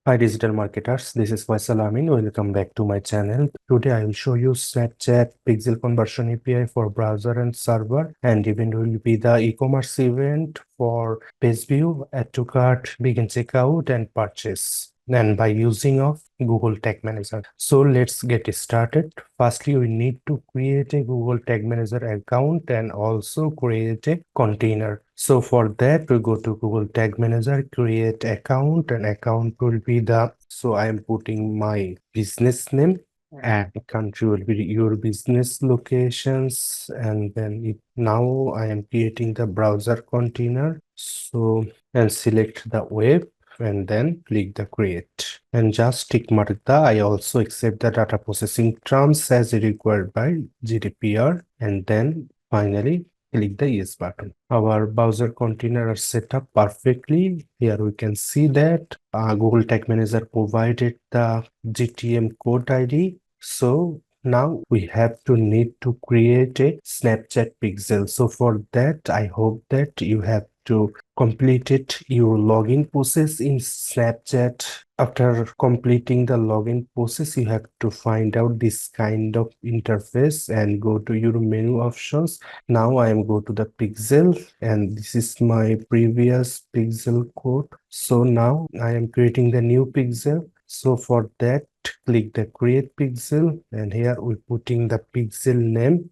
Hi digital marketers, this is Faisal Amin. Welcome back to my channel. Today I will show you Snapchat Pixel Conversion API for browser and server, and event will be the e-commerce event for page view, add to cart, begin checkout and purchase, and by using of Google Tag Manager. So let's get started. Firstly, we need to create a Google Tag Manager account and also create a container. So for that, we go to Google Tag Manager, create account, and account will be so I am putting my business name and country will be your business locations. And then now I am creating the browser container. So, and select the web and then click the create and just tick mark the I also accept the data processing terms as required by GDPR, and then finally click the yes button. Our browser container are set up perfectly. Here we can see that Google Tag Manager provided the GTM code ID. So now we have to need to create a Snapchat pixel. So for that, I hope that you have to completed your login process in Snapchat. After completing the login process, you have to find out this kind of interface and go to your menu options. Now I am go to the pixel, and this is my previous pixel code. So now I am creating the new pixel. So for that, click the create pixel, and here we putting the pixel name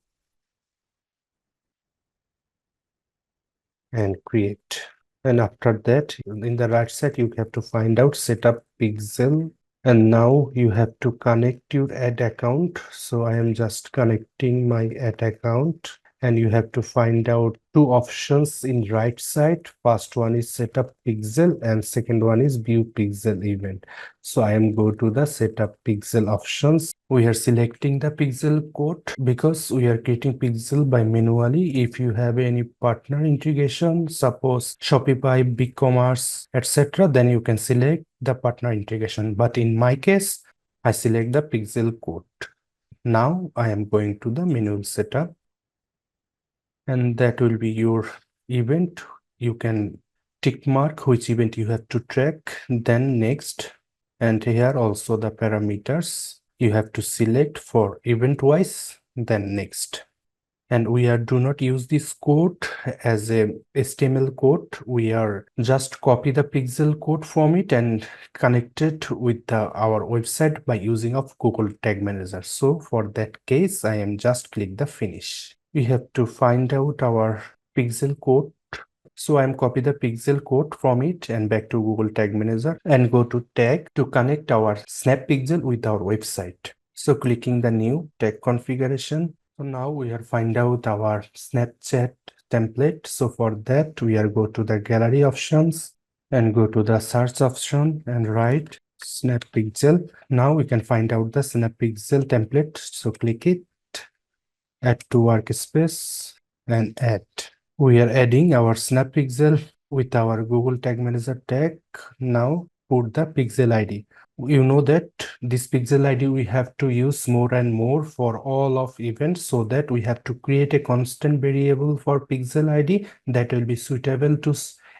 and create. And after that, in the right side, you have to find out setup pixel. And now you have to connect your ad account. So I am just connecting my ad account, and you have to find out two options in right side. First one is setup pixel and second one is view pixel event. So I am go to the setup pixel options. We are selecting the pixel code because we are creating pixel by manually. If you have any partner integration, suppose Shopify, BigCommerce, etc., then you can select the partner integration. But in my case, I select the pixel code. Now I am going to the manual setup, and that will be your event. You can tick mark which event you have to track, then next. And here also the parameters you have to select for event wise, then next. And we are do not use this code as a HTML code. We are just copy the pixel code from it and connect it with our website by using of Google Tag Manager. So for that case, I am just click the finish. We have to find out our pixel code. So I'm copy the pixel code from it and back to Google Tag Manager and go to tag to connect our Snap Pixel with our website. So clicking the new tag configuration. So now we are find out our Snapchat template. So for that, we are go to the gallery options and go to the search option and write Snap Pixel. Now we can find out the Snap Pixel template. So click it, add to workspace and add. We are adding our Snap Pixel with our Google Tag Manager tag. Now put the pixel ID. You know that this pixel ID we have to use more and more for all of events, so that we have to create a constant variable for pixel ID that will be suitable to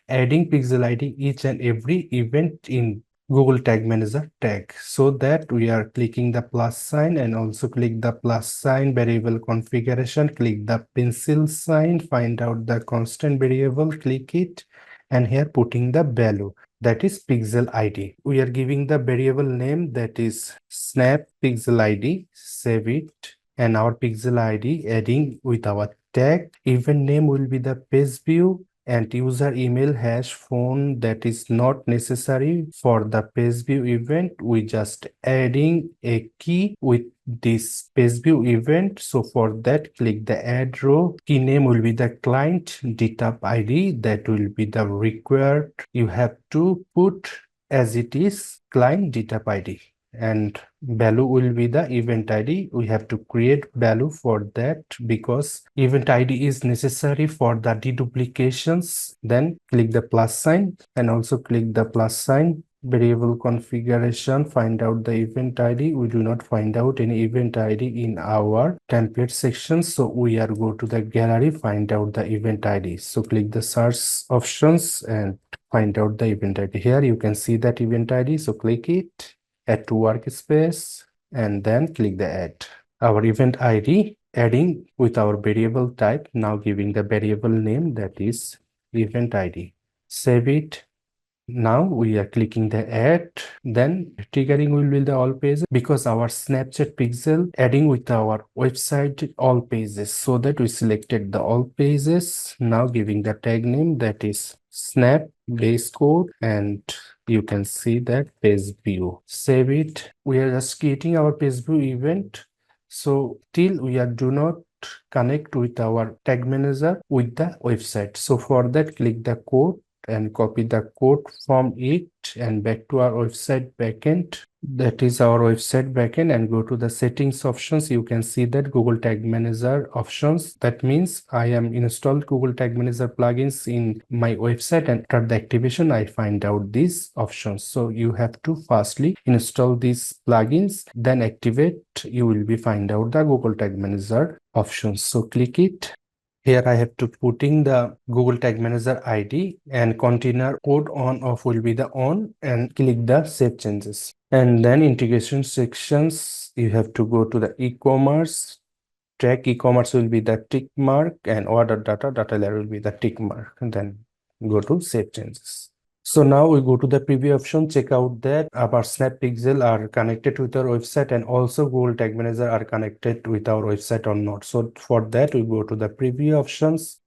adding pixel ID each and every event in Google Tag Manager tag. So that we are clicking the plus sign and also click the plus sign variable configuration, click the pencil sign, find out the constant variable, click it, and here putting the value, that is pixel ID. We are giving the variable name, that is snap pixel ID, save it, and our pixel ID adding with our tag. Event name will be the page view, and user email hash phone, that is not necessary for the page view event. We just adding a key with this page view event. So for that, click the add row. Key name will be the client data ID, that will be the required. You have to put as it is client data ID, and value will be the event ID. We have to create value for that because event ID is necessary for the deduplications. Then click the plus sign and also click the plus sign. variable configuration, find out the event ID. We do not find out any event ID in our template section, so we are go to the gallery, find out the event ID. So click the search options and find out the event ID. Here you can see that event ID, so click it, add to workspace, and then click the add. Our event ID adding with our variable type, now giving the variable name, that is event ID. Save it. Now we are clicking the add, then triggering will be the all pages, because our Snapchat pixel adding with our website all pages, so that we selected the all pages. Now giving the tag name, that is snap base code, and you can see that page view. Save it. We are just creating our page view event, so till we are do not connect with our tag manager with the website. So for that, click the code and copy the code from it and back to our website backend. That is our website backend, and go to the settings options. You can see that Google Tag Manager options. That means I am installed Google Tag Manager plugins in my website, and after the activation I find out these options. So you have to firstly install these plugins, then activate. You will be find out the Google Tag Manager options. So click it. Here I have to putting the Google Tag Manager ID, and container code on off will be the on, and click the save changes. And then integration sections, you have to go to the e-commerce. Track e-commerce will be the tick mark, and order data layer will be the tick mark, and then go to save changes. So now we go to the preview option, check out that our Snap Pixel are connected with our website, and also Google Tag Manager are connected with our website or not. So for that, we go to the preview options,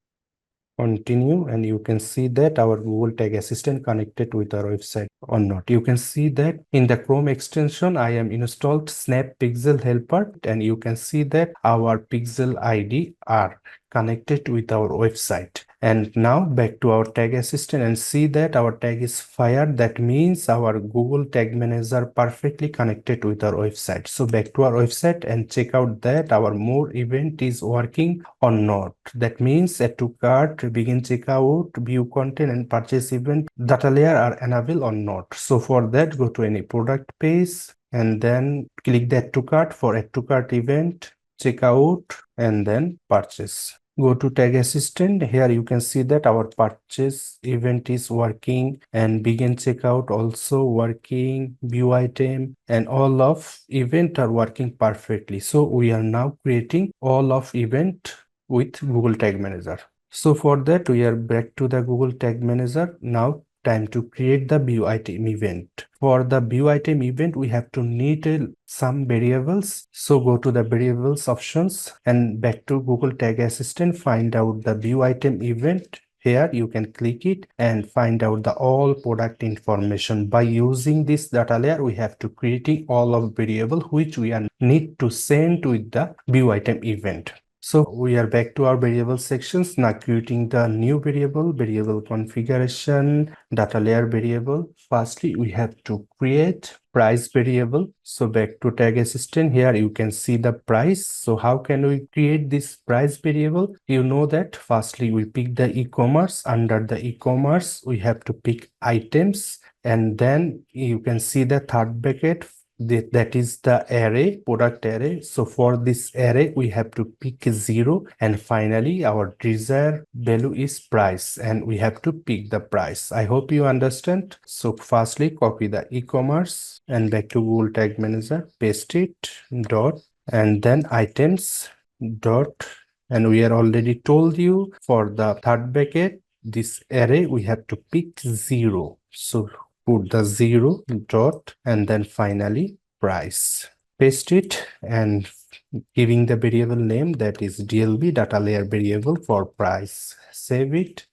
continue, and you can see that our Google Tag Assistant connected with our website or not. You can see that in the Chrome extension, I am installed Snap Pixel Helper, and you can see that our Pixel ID are connected with our website. And now back to our tag assistant and see that our tag is fired. That means our Google Tag Manager perfectly connected with our website. So back to our website and check out that our more event is working or not. That means add to cart, begin checkout, view content, and purchase event data layer are enabled or not. So for that, go to any product page and then click the add to cart. For add to cart event, checkout, and then purchase. Go to tag assistant. Here you can see that our purchase event is working, and begin checkout also working, view item, and all of event are working perfectly. So we are now creating all of event with Google Tag Manager. So for that, we are back to the Google Tag Manager. Now time to create the view item event. For the view item event, we have to need some variables. So go to the variables options and back to Google Tag Assistant, find out the view item event. Here you can click it and find out the all product information. By using this data layer, we have to creating all of variable which we are need to send with the view item event. So we are back to our variable sections, now creating the new variable configuration, data layer variable. Firstly, we have to create price variable. So back to tag assistant, here you can see the price. So how can we create this price variable? You know that firstly we pick the e-commerce. Under the e-commerce, we have to pick items, and then you can see the third bracket, that is the array, product array. So for this array, we have to pick 0, and finally our desired value is price, and we have to pick the price. I hope you understand. So firstly, copy the e-commerce and back to Google Tag Manager, paste it, dot, and then items, dot, and we are already told you for the third bracket, this array we have to pick 0. So put the 0 dot and then finally price. Paste it and giving the variable name, that is DLB, data layer variable for price. Save it.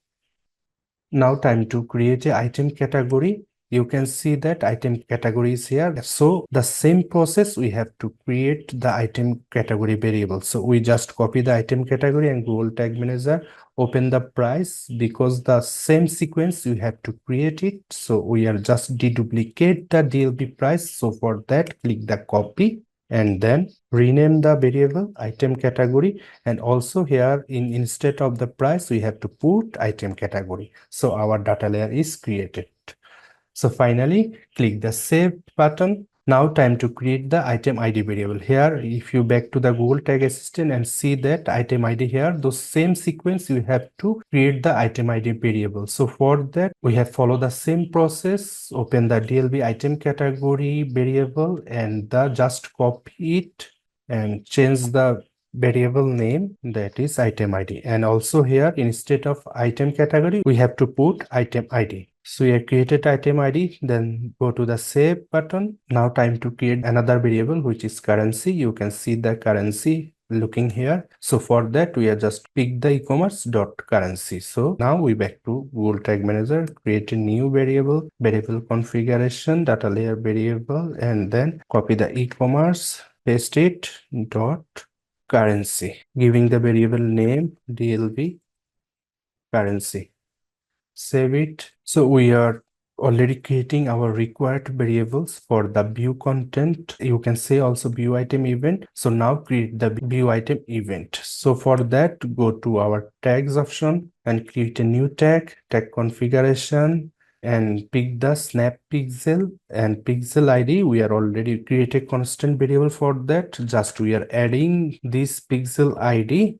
Now time to create a item category. You can see that item category is here. So the same process, we have to create the item category variable. So we just copy the item category and Google Tag Manager, open the price, because the same sequence you have to create it. So we are just deduplicate the DLB price. So for that, click the copy and then rename the variable item category, and also here instead of the price we have to put item category. So our data layer is created. So finally, click the Save button. Now time to create the item ID variable. Here, if you back to the Google Tag Assistant and see that item ID here, those same sequence you have to create the item ID variable. So for that, we have followed the same process. Open the DLB item category variable and just copy it and change the variable name, that is item ID. And also here, instead of item category, we have to put item ID. So we have created item ID, then go to the save button. Now time to create another variable, which is currency. You can see the currency looking here. So for that, we are just pick the e-commerce dot currency. So now we back to Google Tag Manager, create a new variable configuration, data layer variable, and then copy the e-commerce, paste it, dot currency, giving the variable name DLB currency. Save it. So we are already creating our required variables for the view content. You can say also view item event. So now create the view item event. So for that, go to our tags option and create a new tag configuration, and pick the snap pixel and pixel ID. We are already created constant variable for that. Just we are adding this pixel ID,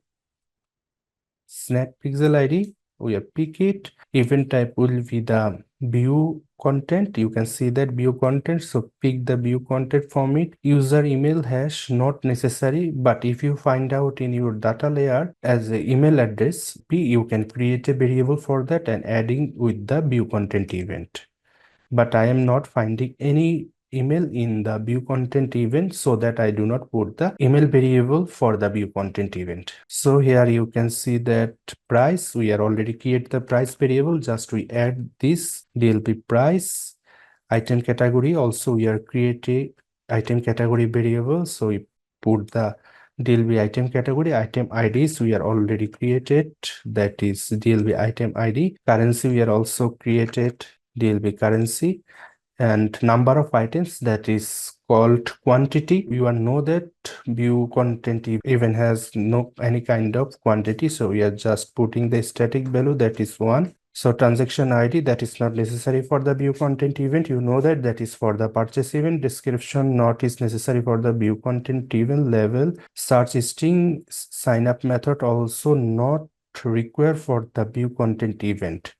snap pixel ID. We have pick it. Event type will be the view content. You can see that view content. So pick the view content from it. User email hash not necessary, but if you find out in your data layer as a email address, you can create a variable for that and adding with the view content event. But I am not finding any email in the view content event, so that I do not put the email variable for the view content event. So here you can see that price, we are already create the price variable. Just we add this DLP price. Item category also we are creating item category variable. So we put the DLB item category. Item IDs we are already created, that is DLB item ID. Currency we are also created, DLB currency. And number of items, that is called quantity. You all know that view content even has no any kind of quantity, so we are just putting the static value, that is 1. So transaction ID, that is not necessary for the view content event. You know that that is for the purchase event. Description not is necessary for the view content event. Level search string sign up method also not required for the view content event.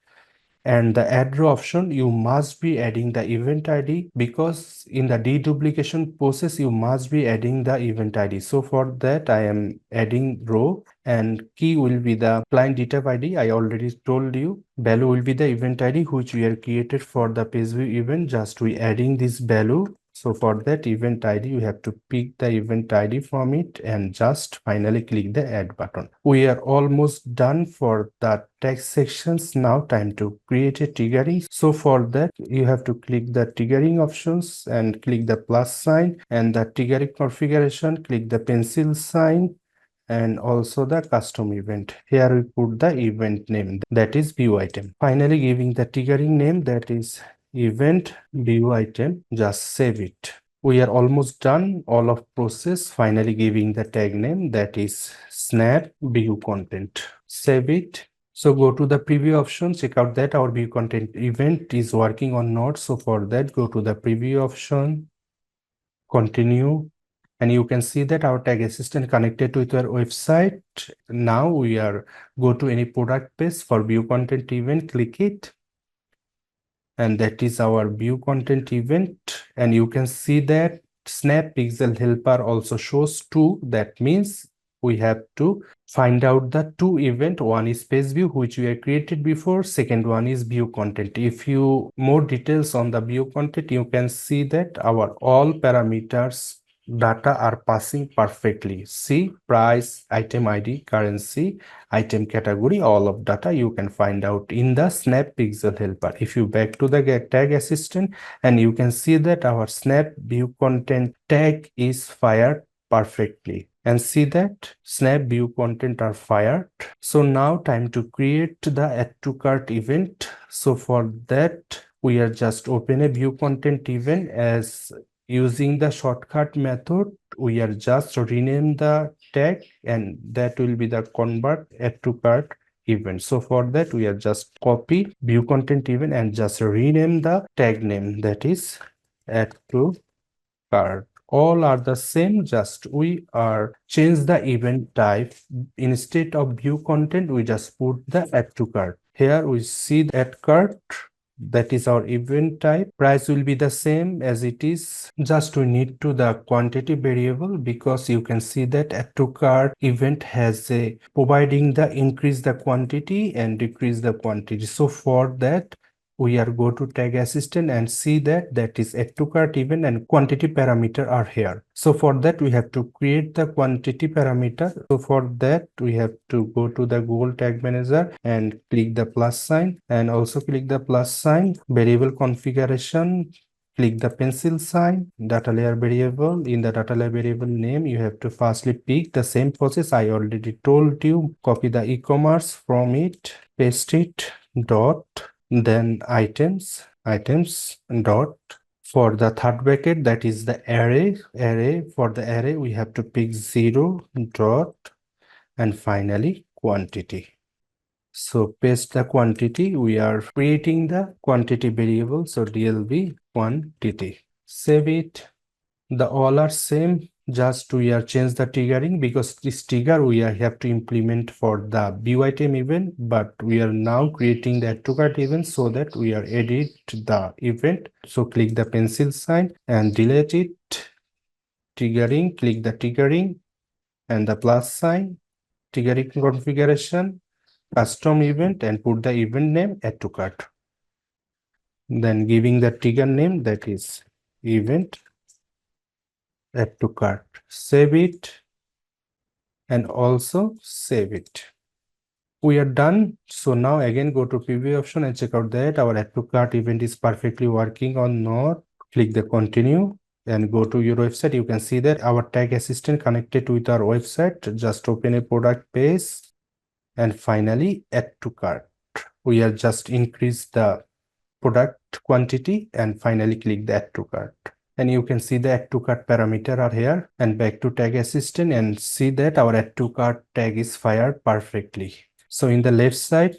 And the add row option, you must be adding the event ID, because in the deduplication process you must be adding the event ID. So for that I am adding row, and key will be the client data ID. I already told you value will be the event ID which we are created for the page view event. Just we adding this value. So for that event ID, you have to pick the event ID from it and just finally click the add button. We are almost done for the text sections. Now time to create a triggering. So for that, you have to click the triggering options and click the plus sign, and the triggering configuration, click the pencil sign, and also the custom event. Here we put the event name, that is view item. Finally giving the triggering name, that is event view item. Just save it. We are almost done all of process. Finally giving the tag name, that is snap view content. Save it. So go to the preview option, check out that our view content event is working or not. So for that, go to the preview option, continue, and you can see that our tag assistant connected with our website. Now we are go to any product page for view content event, click it, and that is our view content event. And you can see that snap pixel helper also shows 2. That means we have to find out the 2 event. One is page view, which we have created before. Second one is view content. If you more details on the view content, you can see that our all parameters data are passing perfectly. See, price, item ID, currency, item category, all of data you can find out in the snap pixel helper. If you back to the tag assistant, and you can see that our snap view content tag is fired perfectly, and see that snap view content are fired. So now time to create the add to cart event. So for that, we are just open a view content event. As using the shortcut method, we are just rename the tag, and that will be the convert add to cart event. So for that, we are just copy view content event and just rename the tag name, that is add to cart. All are the same, just we are change the event type. Instead of view content, we just put the add to cart. Here we see the add cart, that is our event type. Price will be the same as it is, just we need to the quantity variable, because you can see that add to cart event has a providing the increase the quantity and decrease the quantity. So for that, we are go to tag assistant and see that is add to cart event and quantity parameter are here. So for that, we have to create the quantity parameter. So for that, we have to go to the Google Tag Manager and click the plus sign, and also click the plus sign, variable configuration, click the pencil sign, data layer variable. In the data layer variable name, you have to firstly pick the same process I already told you. Copy the e-commerce from it, paste it, dot, then items dot. For the third bracket, that is the array. For the array, we have to pick 0 dot and finally quantity. So paste the quantity. We are creating the quantity variable, so DLB quantity. Save it. The all are same, just we are change the triggering, because this trigger we are have to implement for the view item event, but we are now creating the add to cart event, so that we are edit the event. So click the pencil sign and delete it. Triggering, click the triggering and the plus sign, triggering configuration, custom event, and put the event name add to cart. Then giving the trigger name, that is event add to cart. Save it and also save it. We are done. So now again go to preview option and check out that our add to cart event is perfectly working or not. Click the continue and go to your website. You can see that our tag assistant connected with our website. Just open a product page and finally add to cart. We are just increase the product quantity and finally click the add to cart. And you can see the add to cart parameter are here, and back to tag assistant and see that our add to cart tag is fired perfectly. So in the left side,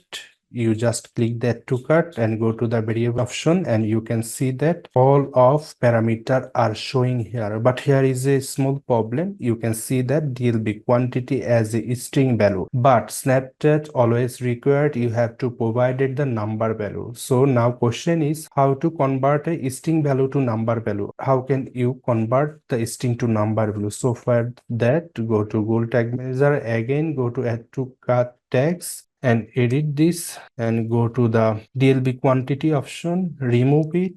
you just click the add to cart and go to the variable option, and you can see that all of parameter are showing here. But here is a small problem. You can see that DLB quantity as a string value, but Snapchat always required you have to provided the number value. So now question is how to convert a string value to number value. How can you convert the string to number value? So for that, go to Google Tag Manager, again go to add to cart tags and edit this, and go to the DLB quantity option, remove it,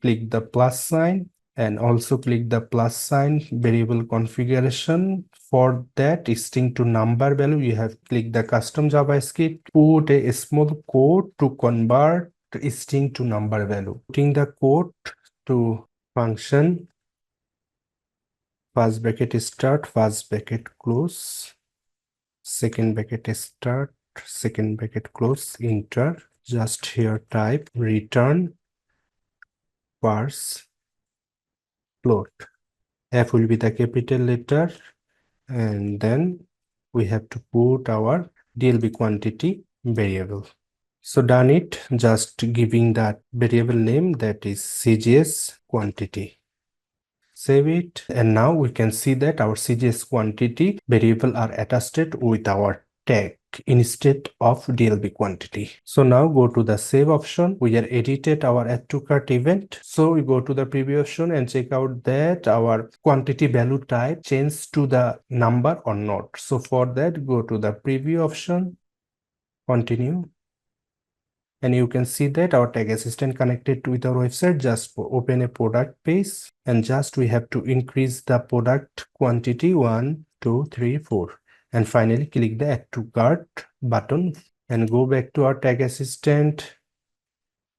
click the plus sign, and also click the plus sign, variable configuration. For that string to number value, you have click the custom JavaScript, put a small code to convert string to number value. Putting the code to function, first bracket start, first bracket close, second bracket start, second bracket close, enter. Just here type return parse float. F will be the capital letter, and then we have to put our DLB quantity variable. So done it, just giving that variable name, that is CGS quantity. Save it, and now we can see that our CGS quantity variable are attached with our tag instead of DLB quantity. So now go to the save option. We are edited our add to cart event. So we go to the preview option and check out that our quantity value type changed to the number or not. So for that, go to the preview option, continue. And you can see that our tag assistant connected with our website. Just open a product page, and just we have to increase the product quantity 1, 2, 3, 4, and finally click the add to cart button and go back to our tag assistant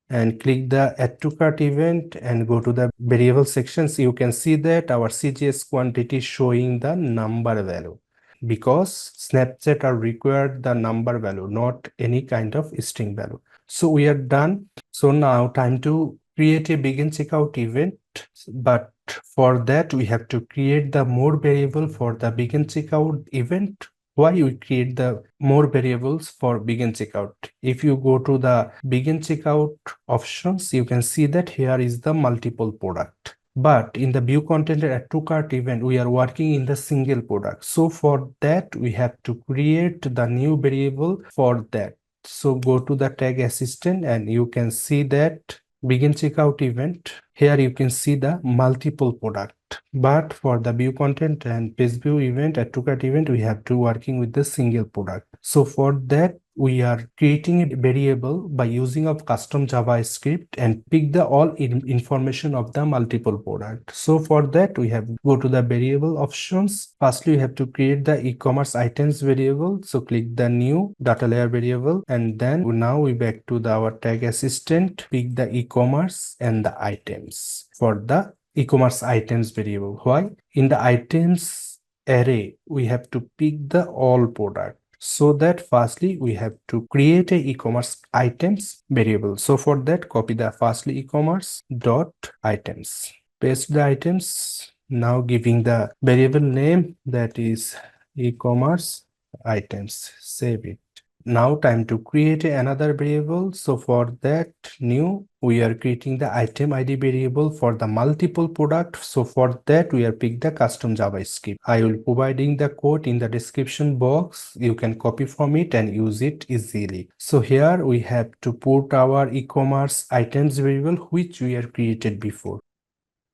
and click the add to cart event and go to the variable sections. You can see that our CGS quantity showing the number value, because Snapchat are required the number value, not any kind of string value. So we are done. So now time to create a begin checkout event. But for that, we have to create the more variable for the begin checkout event. why we create the more variables for begin checkout. If you go to the begin checkout options, you can see that here is the multiple product. But in the view content add to cart event, we are working in the single product. So for that, we have to create the new variable for that. So go to the tag assistant and you can see that begin checkout event. Here you can see the multiple product. But for the view content and page view event, add to cart event, we have to working with the single product. So for that, we are creating a variable by using of custom JavaScript and pick the all information of the multiple product. So for that, we have go to the variable options. Firstly, you have to create the e-commerce items variable. So click the new data layer variable, and then now we back to our tag assistant, pick the e-commerce and the items for the e-commerce items variable. Why? In the items array, we have to pick the all product. So that firstly, we have to create a e-commerce items variable. So for that, copy the firstly e-commerce dot items, paste the items, now giving the variable name that is e-commerce items, save it. Now time to create another variable. So for that new, we are creating the item ID variable for the multiple product. So for that, we are pick the custom JavaScript. I will providing the code in the description box. You can copy from it and use it easily. So here we have to put our e-commerce items variable, which we are created before.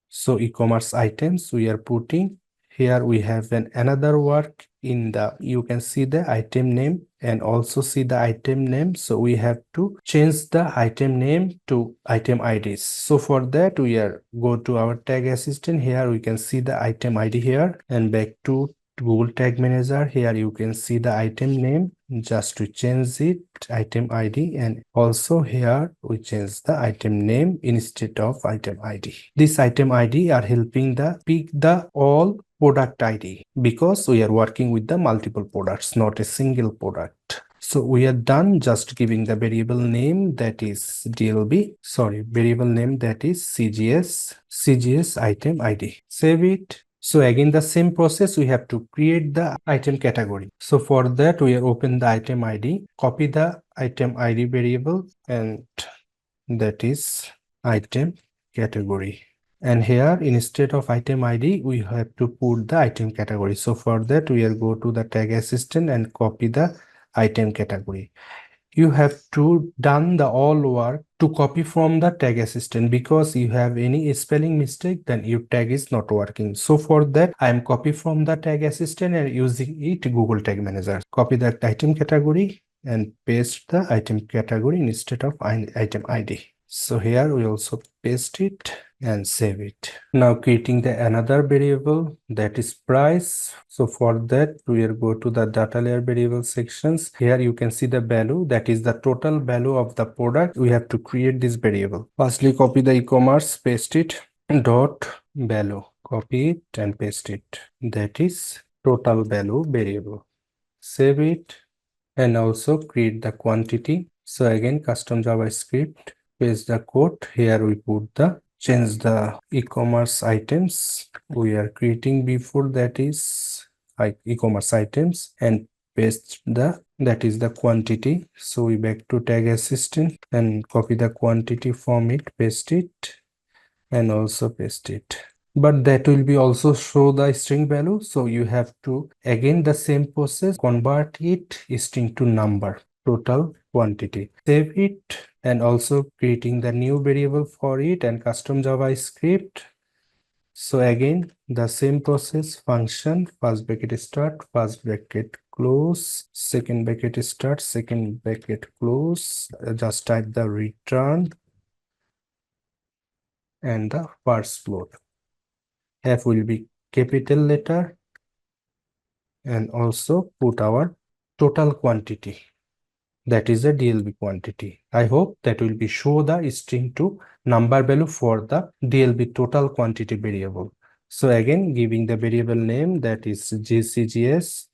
So e-commerce items we are putting. Here we have another work in the, you can see the item name and also see the item name. So we have to change the item name to item IDs. So for that, we are go to our tag assistant. Here we can see the item ID here, and back to Google Tag Manager. Here you can see the item name. Just to change it, item ID, and also here we change the item name instead of item ID. This item ID are helping the pick the all product ID, because we are working with the multiple products, not a single product. So we are done, just giving the variable name that is variable name that is CGS item ID. Save it. So again, the same process, we have to create the item category. So for that, we are open the item ID, copy the item ID variable, and that is item category. And here, instead of item ID, we have to put the item category. So for that, we will go to the tag assistant and copy the item category. You have to done the all work to copy from the tag assistant, because you have any spelling mistake, then your tag is not working. So for that, I am copy from the tag assistant and using it Google Tag Manager. Copy the item category and paste the item category instead of item ID. So here we also paste it and save it. Now creating the another variable, that is price. So for that, we will go to the data layer variable sections. Here you can see the value, that is the total value of the product. We have to create this variable. Firstly, copy the e-commerce, paste it, dot value, copy it and paste it. That is total value variable. Save it and also create the quantity. So again, custom JavaScript, paste the code. Here we put the change the e-commerce items we are creating before, that is like e-commerce items, and paste the, that is the quantity. So we back to tag assistant and copy the quantity from it, paste it and also paste it. But that will be also show the string value. So you have to again the same process, convert it string to number, total quantity. Save it and also creating the new variable for it and custom JavaScript. So again, the same process, function, first bracket start, first bracket close, second bracket start, second bracket close. Just type the return and the first float. F will be capital letter, and also put our total quantity. That is the DLB quantity. I hope that will be show the string to number value for the DLB total quantity variable. So again, giving the variable name, that is GCGS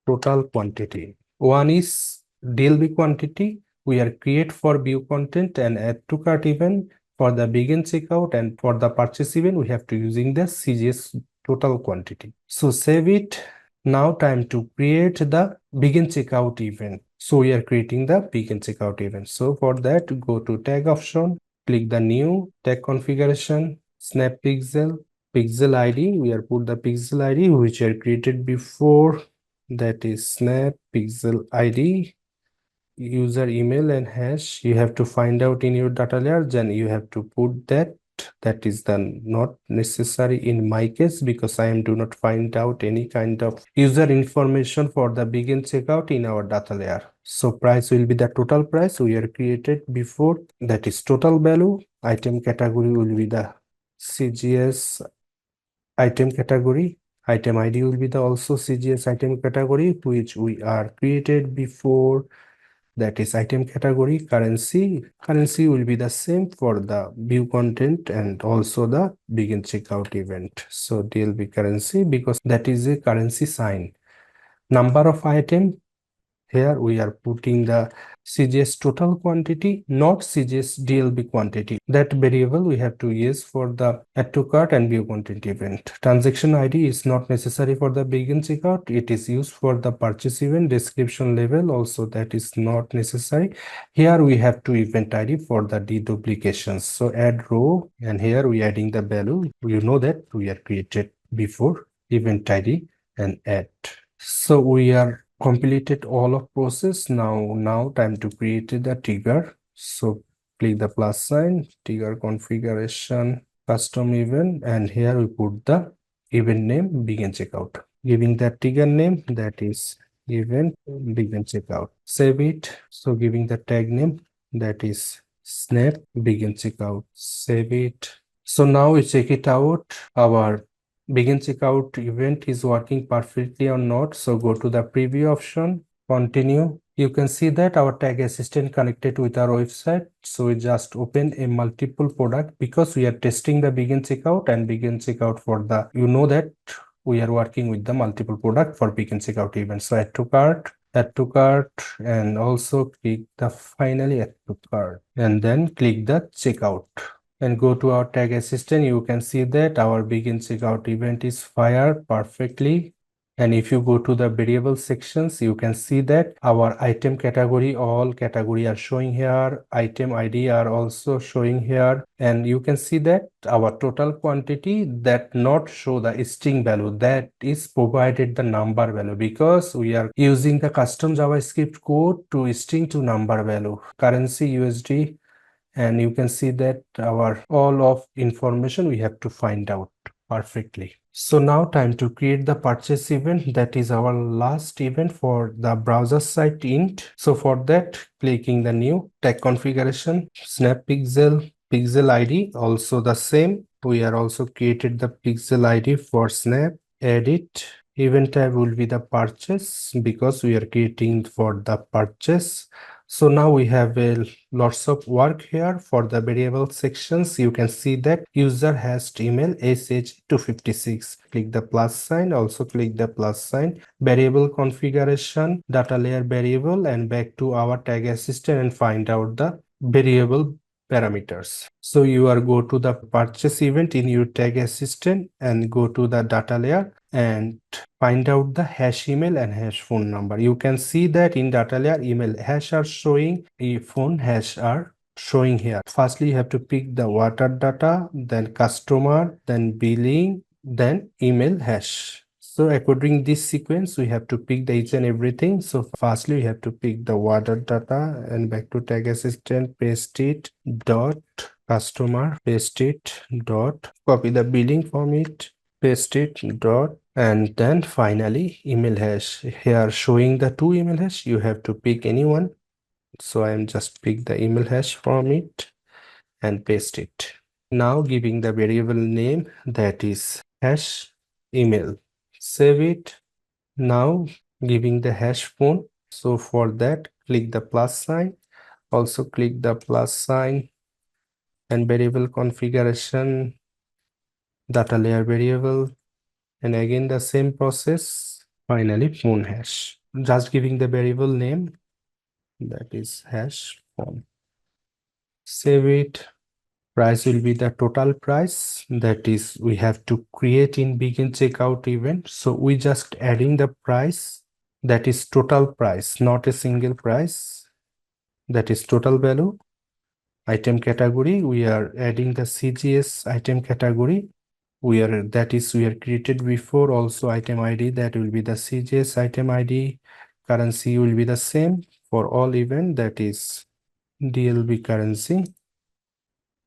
total quantity. One is DLB quantity we are create for view content and add to cart event. For the begin checkout and for the purchase event, we have to using the CGS total quantity. So save it. Now time to create the begin checkout event. So we are creating the begin checkout event. So for that, go to tag option, click the new tag configuration, snap pixel, pixel ID. We are put the pixel ID which are created before, that is snap pixel ID, user email and hash. You have to find out in your data layer, then you have to put that. That is then not necessary in my case because I am do not find out any kind of user information for the begin checkout in our data layer. So price will be the total price we are created before, that is total value. Item category will be the CGS item category. Item ID will be the also CGS item category which we are created before, that is item category. Currency will be the same for the view content and also the begin checkout event. So DLB currency because that is a currency sign. Number of item, here we are putting the CGS total quantity, not CGS DLB quantity. That variable we have to use for the add to cart and view content event. Transaction ID is not necessary for the begin checkout. It is used for the purchase event. Description level also that is not necessary. Here we have to event ID for the deduplications. So add row, and here we adding the value. You know that we are created before event ID and add. So we are completed all of process. Now time to create the trigger. So click the plus sign, trigger configuration, custom event, and here we put the event name begin checkout, giving that trigger name, that is event begin checkout. Save it. So giving the tag name, that is snap begin checkout. Save it. So now we check it out, our begin checkout event is working perfectly or not. So go to the preview option, continue. You can see that our tag assistant connected with our website. So we just open a multiple product because we are testing the begin checkout and begin checkout for the, you know that we are working with the multiple product for begin checkout event. So add to cart, and also click the finally add to cart, and then click the checkout and go to our tag assistant. You can see that our begin checkout event is fired perfectly. And if you go to the variable sections, you can see that our item category, all category are showing here. Item ID are also showing here. And you can see that our total quantity that not show the string value, that is provided the number value because we are using the custom JavaScript code to string to number value, currency USD. And you can see that our all of information we have to find out perfectly. So now time to create the purchase event, that is our last event for the browser site int. So for that, clicking the new tag configuration, snap pixel ID also the same. We are also created the pixel ID for snap. Edit event type will be the purchase because we are creating for the purchase. So now we have a lots of work here for the variable sections. You can see that user has email sh256. Click the plus sign, also click the plus sign, variable configuration, data layer variable, and back to our tag assistant and find out the variable parameters. So you are go to the purchase event in your tag assistant and go to the data layer and find out the hash email and hash phone number. You can see that in data layer email hash are showing, phone hash are showing here. Firstly, you have to pick the water data, then customer, then billing, then email hash. So according this sequence, we have to pick the each and everything. So firstly, we have to pick the water data and back to tag assistant, paste it, dot customer, paste it, dot, copy the billing from it, paste it, dot, and then finally email hash. Here showing the two email hash, you have to pick anyone. So I am just pick the email hash from it and paste it. Now giving the variable name, that is hash email. Save it. Now giving the hash phone. So for that, click the plus sign. Also click the plus sign and variable configuration, data layer variable, and again the same process. Finally, phone hash. Just giving the variable name, that is hash phone. Save it. Price will be the total price, that is we have to create in begin checkout event. So we just adding the price, that is total price, not a single price, that is total value. Item category, we are adding the CGS item category, we are created before. Also item ID, that will be the CGS item ID. Currency will be the same for all event, that is DLB currency.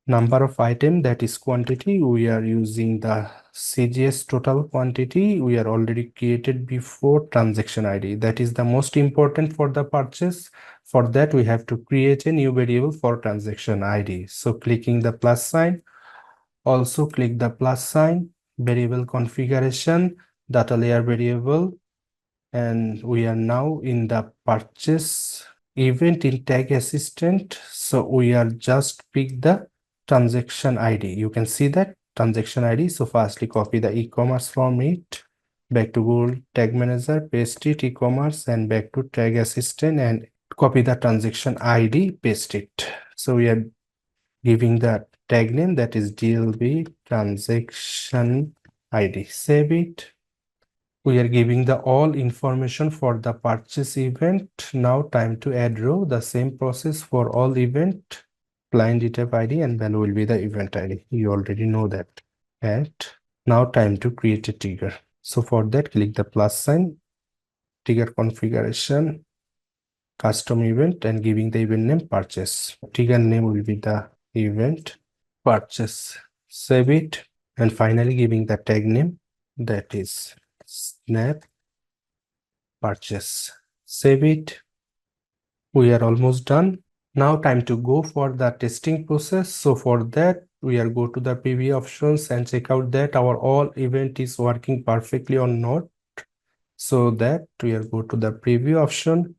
Number of item, that is quantity, we are using the CGS total quantity, we are already created before. Transaction ID, that is the most important for the purchase. For that we have to create a new variable for transaction ID. So clicking the plus sign, also click the plus sign, variable configuration, data layer variable, and we are now in the purchase event in tag assistant. So we are just pick the transaction ID. You can see that transaction ID. So firstly copy the e-commerce from it, back to Google Tag Manager, paste it e-commerce, and back to tag assistant and copy the transaction ID, paste it. So we are giving the tag name, that is DLB transaction ID. Save it. We are giving the all information for the purchase event. Now time to add row. The same process for all event. Client detail ID and value will be the event ID. You already know that. And now time to create a trigger. So for that, click the plus sign, trigger configuration, custom event, and giving the event name purchase. Trigger name will be the event purchase. Save it, and finally giving the tag name, that is snap purchase. Save it. We are almost done. Now time to go for the testing process. So for that, we are go to the preview options and check out that our all event is working perfectly or not. So that we are go to the preview option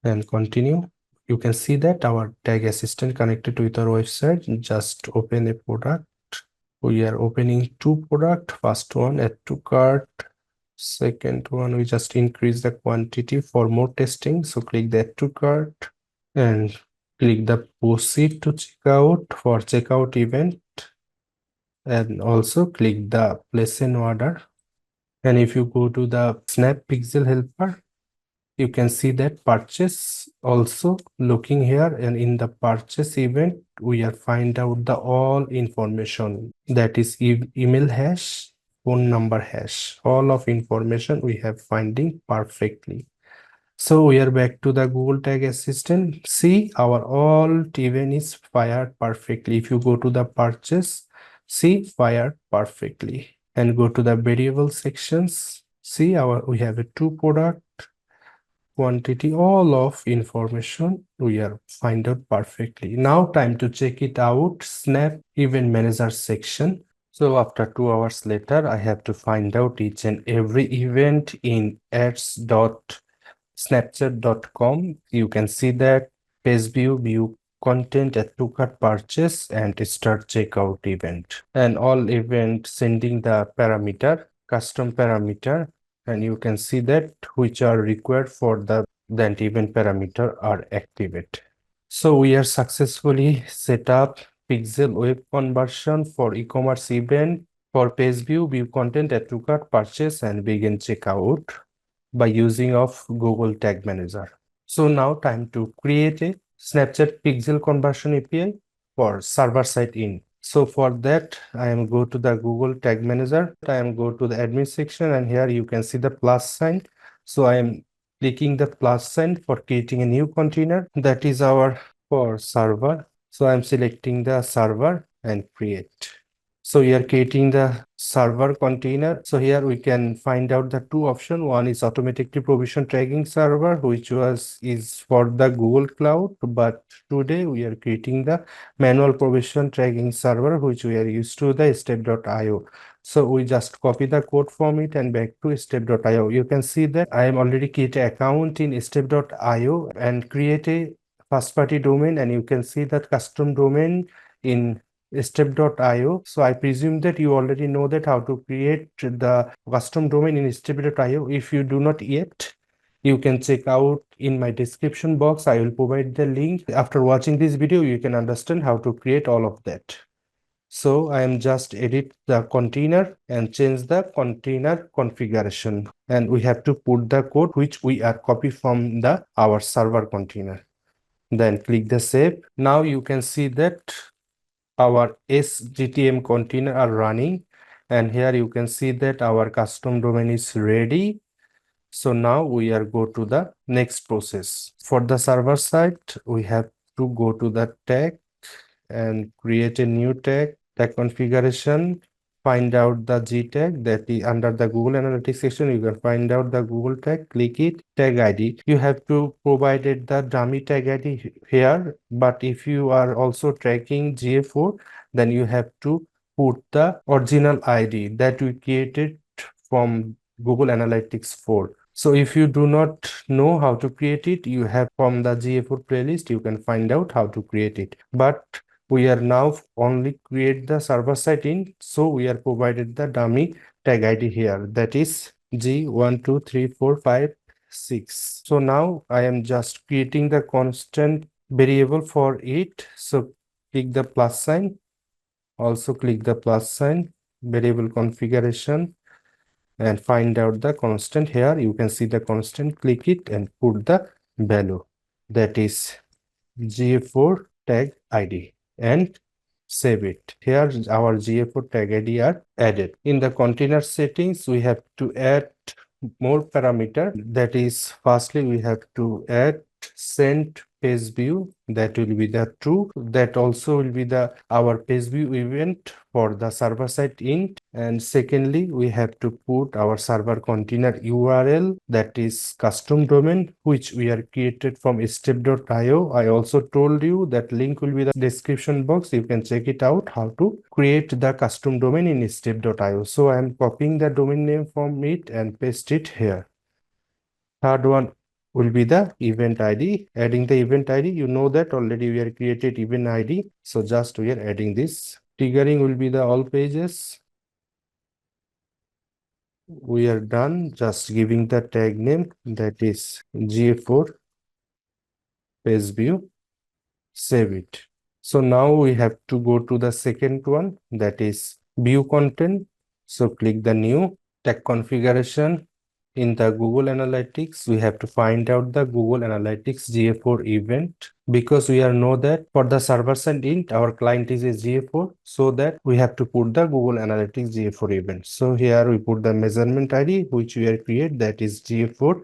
and continue. You can see that our tag assistant connected with our website. Just open a product. We are opening two product. First one, add to cart. Second one, we just increase the quantity for more testing. So click the add to cart and click the proceed to checkout for checkout event, and also click the place an order. And if you go to the Snap Pixel helper, you can see that purchase also looking here, and in the purchase event we are find out the all information, that is email hash, phone number hash, all of information we have finding perfectly. So we are back to the Google Tag Assistant. See, our all event is fired perfectly. If you go to the purchase, see, fired perfectly, and go to the variable sections. See, we have a two product, quantity, all of information we are find out perfectly. Now time to check it out. Snap Event Manager section. So after 2 hours later, I have to find out each and every event in ads.snapchat.com. You can see that page view content, at to cart purchase, and start checkout event, and all event sending the parameter, custom parameter, and you can see that which are required for that event parameter are activated. So we are successfully set up pixel web conversion for e-commerce event for page view content, at to cart purchase, and begin checkout by using of Google Tag Manager. So now time to create a Snapchat Pixel Conversion API for server side in. So for that, I am go to the Google Tag Manager. I am go to the admin section, and here you can see the plus sign. So I am clicking the plus sign for creating a new container. That is our for server. So I'm selecting the server and create. So we are creating the server container. So here we can find out the two options. One is automatically provision tracking server, which is for the Google Cloud. But today we are creating the manual provision tracking server, which we are used to the step.io. So we just copy the code from it and back to step.io. You can see that I am already created account in step.io and create a first party domain, and you can see that custom domain in step.io. So I presume that you already know that how to create the custom domain in step.io. If you do not yet, you can check out in my description box. I will provide the link. After watching this video, you can understand how to create all of that. So I am just edit the container and change the container configuration. And we have to put the code which we are copy from the our server container. Then click the save. Now you can see that our SGTM container are running, and here you can see that our custom domain is ready. So now we are go to the next process. For the server side, we have to go to the tag and create a new tag configuration, find out the G tag that is under the Google Analytics section. You can find out the Google tag, click it, tag ID. You have to provided the dummy tag ID here, but if you are also tracking GA4, then you have to put the original ID that we created from Google Analytics 4. So if you do not know how to create it, you have from the GA4 playlist, you can find out how to create it. But we are now only create the server side in, so we are provided the dummy tag ID here, that is G12345 6. So now I am just creating the constant variable for it. So click the plus sign, also click the plus sign, variable configuration, and find out the constant. Here you can see the constant, click it and put the value, that is GA4 tag ID, and save it. Here our GA4 tag ID are added. In the container settings, we have to add more parameter. That is, firstly we have to add send page view, that will be the true. That also will be the our page view event for the server side int. And secondly, we have to put our server container URL, that is custom domain, which we are created from step.io. I also told you that link will be the description box. You can check it out how to create the custom domain in step.io. So I am copying the domain name from it and paste it here. Third one will be the event ID. Adding the event ID, you know that already we are created event ID. So just we are adding this. Triggering will be the all pages. We are done, just giving the tag name, that is GA4 page view, save it. So now we have to go to the second one, that is view content. So click the new tag configuration. In the Google Analytics, we have to find out the Google Analytics GA4 event, because we are know that for the server side int, our client is a GA4, so that we have to put the Google Analytics GA4 event. So here we put the measurement ID, which we are create, that is GA4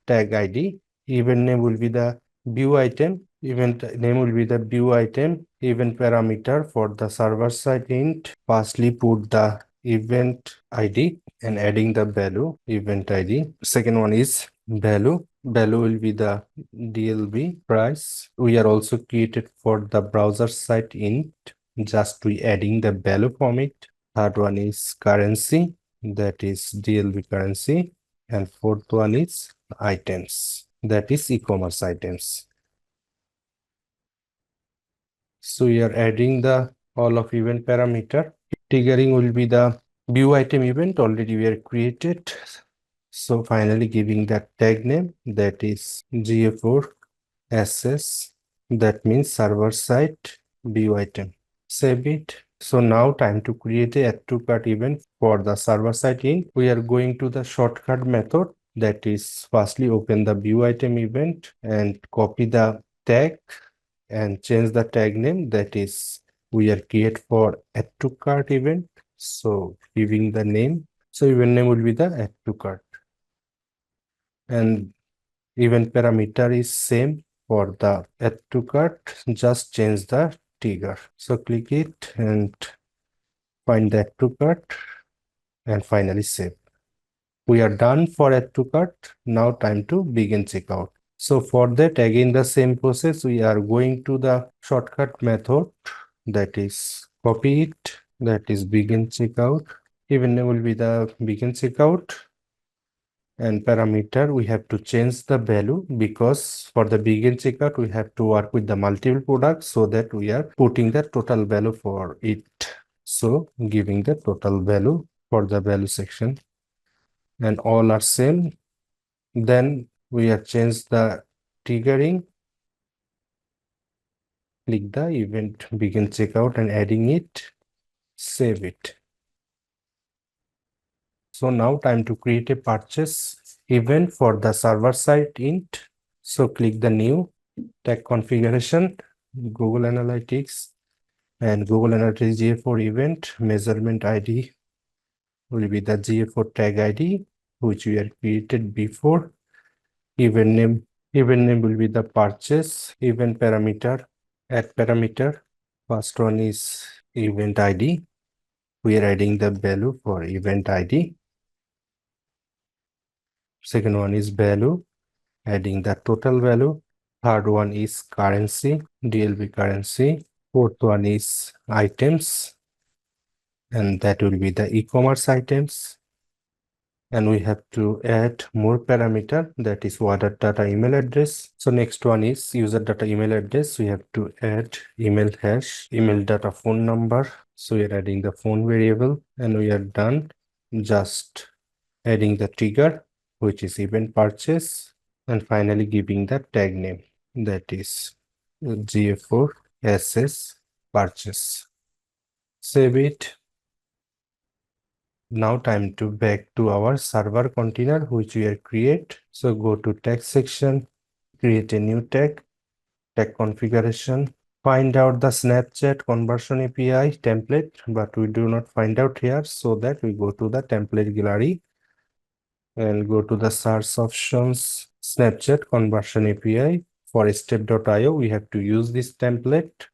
tag ID. Event name will be the view item. Event name will be the view item. Event parameter for the server side int. Firstly, put the event ID and adding the value event ID. Second one is value. Value will be the DLB price. We are also created for the browser side int. Just we adding the value from it. Third one is currency. That is DLB currency. And fourth one is items, that is e-commerce items. So we are adding the all of event parameter. Triggering will be the view item event, already we are created. So finally giving that tag name, that is GA4 SS, that means server side view item. Save it. So now time to create a add to cart event for the server side in. We are going to the shortcut method, that is firstly open the view item event and copy the tag and change the tag name, that is we are create for add to cart event. So giving the name, so event name will be the add to cart, and event parameter is same for the add to cart, just change the trigger. So click it and find the add to cart and finally save. We are done for add to cart. Now time to begin checkout. So for that, again the same process, we are going to the shortcut method, that is copy it, that is begin checkout. Even name will be the begin checkout, and parameter we have to change the value, because for the begin checkout we have to work with the multiple products, so that we are putting the total value for it. So giving the total value for the value section, and all are same. Then we have changed the triggering, click the event begin checkout and adding it. Save it. So now time to create a purchase event for the server side int. So click the new tag configuration, Google Analytics, and Google Analytics GA4 event measurement ID will be the GA4 tag ID, which we had created before. Event name will be the purchase, event parameter, add parameter. First one is event ID. We are adding the value for event ID. Second one is value, adding the total value. Third one is currency, DLB currency. Fourth one is items, and that will be the e-commerce items. And we have to add more parameter, that is water data email address. So next one is user data email address. We have to add email hash, email data phone number. So we are adding the phone variable, and we are done. Just adding the trigger, which is event purchase, and finally giving the tag name, that is GA4 SS purchase. Save it. Now time to back to our server container which we have create. So go to tag section, create a new tag configuration, find out the Snapchat conversion API template, but we do not find out here, so that we go to the template gallery and go to the search options, Snapchat conversion API. For step.io, we have to use this template.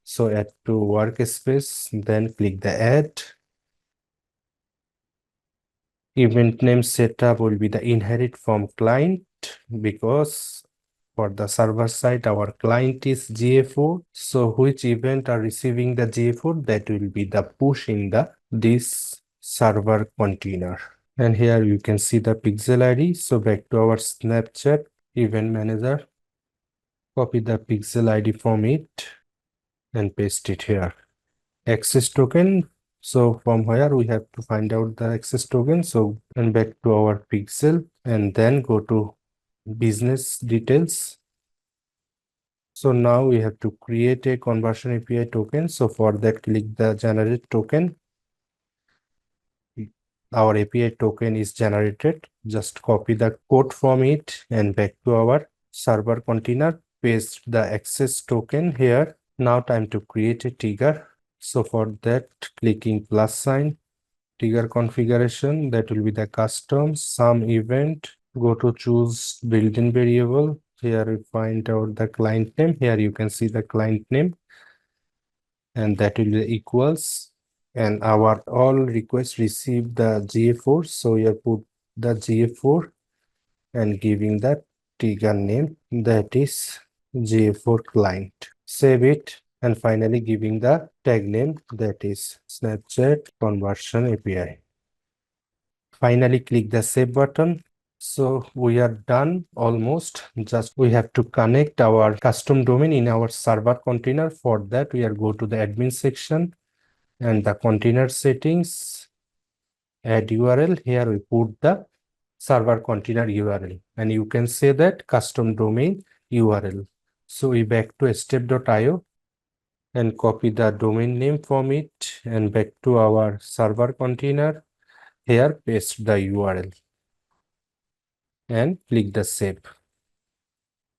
So add to workspace, then click the add. Event name setup will be the inherit from client, because for the server side, our client is GA4. So which event are receiving the GA4, that will be the push in this server container. And here you can see the pixel ID. So back to our Snapchat event manager, copy the pixel ID from it and paste it here. Access token. So from where we have to find out the access token. So and back to our pixel and then go to business details. So now we have to create a conversion API token. So for that, click the generate token. Our API token is generated. Just copy the code from it and back to our server container. Paste the access token here. Now time to create a trigger. So for that, clicking plus sign, trigger configuration, that will be the custom some event. Go to choose built-in variable. Here we find out the client name. Here you can see the client name, and that will be equals. And our all requests receive the GA4. So you put the GA4 and giving the trigger name, that is GA4 client. Save it. And finally giving the tag name, that is Snapchat conversion API. Finally click the save button. So we are done almost. Just we have to connect our custom domain in our server container. For that, we are go to the admin section and the container settings, add URL. Here we put the server container URL, and you can say that custom domain URL. So we back to step.io and copy the domain name from it and back to our server container. Here paste the URL and click the save.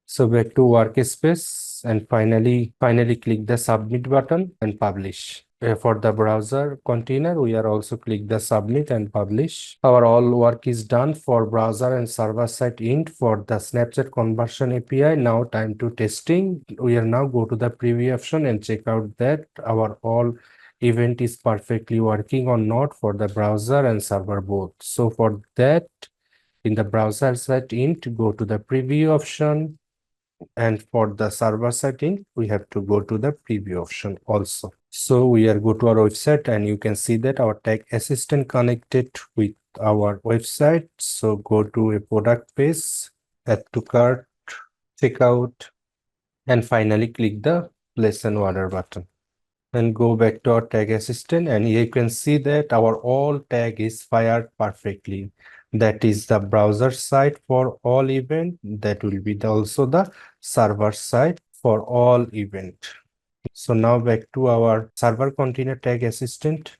So back to workspace and finally click the submit button and publish. For the browser container, we are also click the submit and publish. Our all work is done for browser and server side int for the Snapchat conversion API. Now time to testing. We are now go to the preview option and check out that our all event is perfectly working or not for the browser and server both. So for that, in the browser side int, go to the preview option. And for the server setting, we have to go to the preview option also. So we are go to our website and you can see that our tag assistant connected with our website. So go to a product page, add to cart, checkout, and finally click the place an order button. And go back to our tag assistant and you can see that our all tag is fired perfectly. That is the browser side for all event. That will be also the server side for all event. So now back to our server container tag assistant.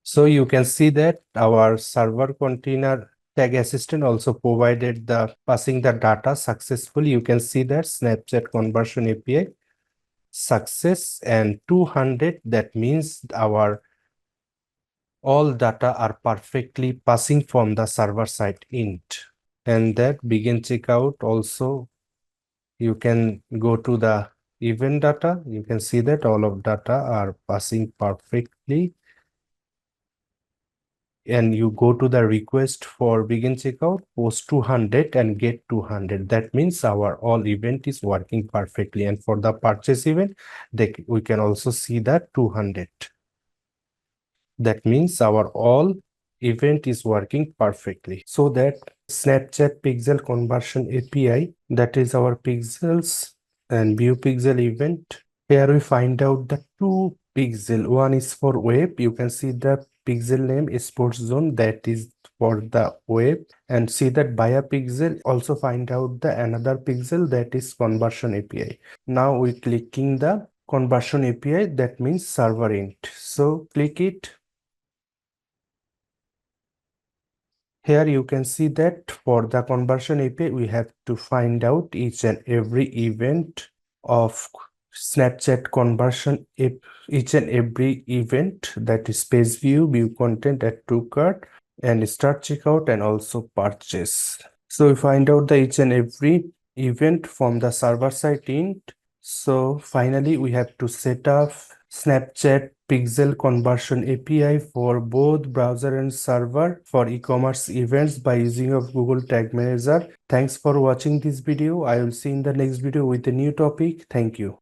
So you can see that our server container tag assistant also provided the passing the data successfully. You can see that Snapchat conversion API success and 200. That means our all data are perfectly passing from the server side int. And that begin checkout also, you can go to the event data. You can see that all of data are passing perfectly. And you go to the request for begin checkout, post 200 and get 200. That means our all event is working perfectly. And for the purchase event, we can also see that 200. That means our all event is working perfectly. So that Snapchat pixel conversion API, that is our pixels and view pixel event. Here we find out the two pixel. One is for web. You can see the pixel name is sports zone, that is for the web, and see that via pixel also find out the another pixel, that is conversion API. Now we clicking the conversion API, that means server int. So click it. Here you can see that for the conversion API, we have to find out each and every event of Snapchat conversion, each and every event, that is page view, view content, add to cart, and start checkout, and also purchase. So we find out the each and every event from the server side int. So finally, we have to set up Snapchat pixel conversion API for both browser and server for e-commerce events by using of Google Tag Manager. Thanks for watching this video. I will see you in the next video with a new topic. Thank you.